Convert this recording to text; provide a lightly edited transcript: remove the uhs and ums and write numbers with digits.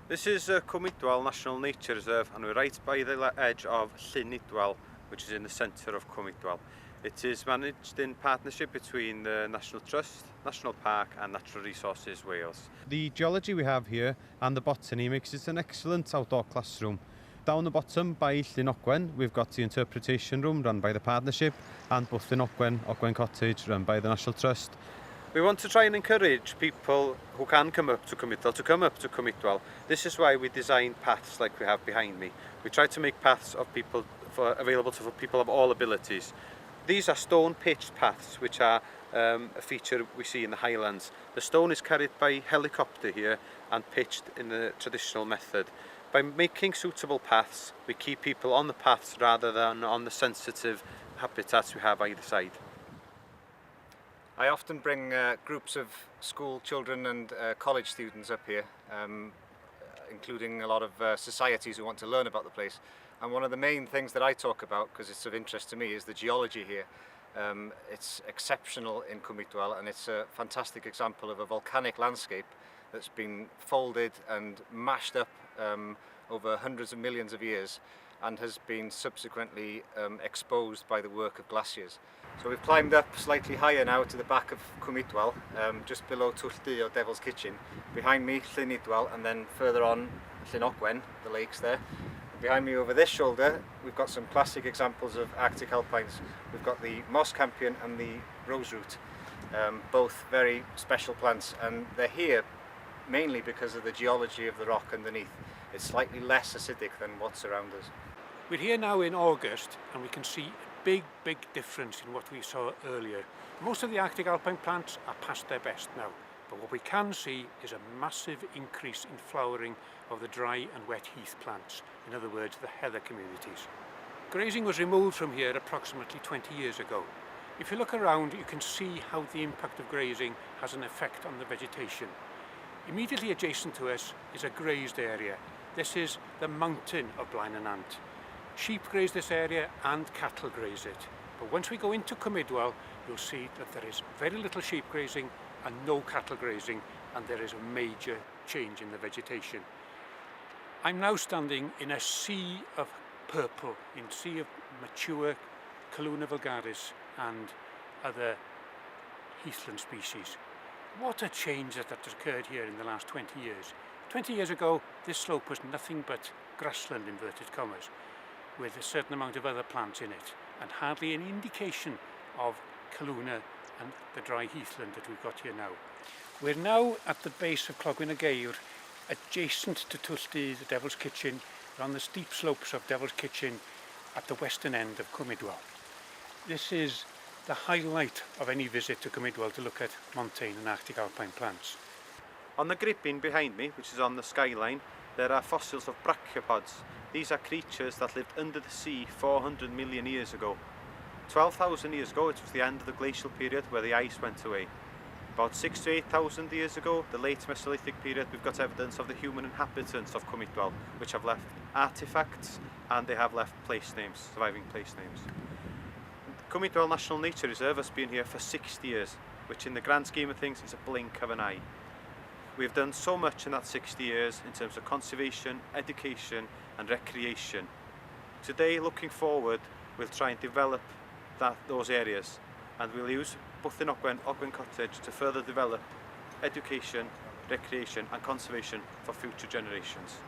This is Cwm Idwal National Nature Reserve, and we're right by the edge of Cwm Idwal, which is in the centre of Cwm Idwal. It is managed in partnership between the National Trust, National Park and Natural Resources Wales. The geology we have here and the botany makes it an excellent outdoor classroom. Down the bottom by Llyn we've got the interpretation room run by the partnership, and both Llyn Ogwen Cottage run by the National Trust. We want to try and encourage people who can come up to Cwm Idwal to come up to Cwm Idwal. This is why we designed paths like we have behind me. We try to make paths of people available to people of all abilities. These are stone pitched paths, which are a feature we see in the Highlands. The stone is carried by helicopter here and pitched in the traditional method. By making suitable paths, we keep people on the paths rather than on the sensitive habitats we have either side. I often bring groups of school children and college students up here, including a lot of societies who want to learn about the place. And one of the main things that I talk about, because it's of interest to me, is the geology here. It's exceptional in Cwm Idwal, and it's a fantastic example of a volcanic landscape that's been folded and mashed up over hundreds of millions of years, and has been subsequently exposed by the work of glaciers. So we've climbed up slightly higher now to the back of Cwm Idwal, just below Twll or Devil's Kitchen. Behind me, Cwm Idwal, and then further on, Llyn Ogwen, the lakes there. Behind me over this shoulder, we've got some classic examples of Arctic alpines. We've got the moss campion and the roseroot, both very special plants, and they're here mainly because of the geology of the rock underneath. It's slightly less acidic than what's around us. We're here now in August, and we can see a big difference in what we saw earlier. Most of the Arctic alpine plants are past their best now, but what we can see is a massive increase in flowering of the dry and wet heath plants, in other words the heather communities. Grazing was removed from here approximately 20 years ago. If you look around, you can see how the impact of grazing has an effect on the vegetation. Immediately adjacent to us is a grazed area. This is the mountain of Blaen and Ant. Sheep graze this area and cattle graze it. But once we go into Cwm Idwal, you'll see that there is very little sheep grazing and no cattle grazing, and there is a major change in the vegetation. I'm now standing in a sea of purple, in a sea of mature Cwm vulgaris and other heathland species. What a change that has occurred here in the last 20 years. 20 years ago, this slope was nothing but grassland, inverted commas, with a certain amount of other plants in it, and hardly an indication of Cwm and the dry heathland that we've got here now. We're now at the base of Clogwyn y Geir, adjacent to Twll, the Devil's Kitchen, on the steep slopes of Devil's Kitchen at the western end of Cwm Idwal. This is the highlight of any visit to Cwm Idwal, to look at montane and Arctic alpine plants. On the gripping behind me, which is on the skyline, there are fossils of brachiopods. These are creatures that lived under the sea 400 million years ago. 12,000 years ago, it was the end of the glacial period where the ice went away. About 6,000 to 8,000 years ago, the late Mesolithic period, we've got evidence of the human inhabitants of Cwm Idwal, which have left artefacts, and they have left place names, surviving place names. Cwm Idwal National Nature Reserve has been here for 60 years, which in the grand scheme of things is a blink of an eye. We've done so much in that 60 years in terms of conservation, education and recreation. Today, looking forward, we'll try and develop those areas, and we'll use both Llyn Ogwen Cottage to further develop education, recreation and conservation for future generations.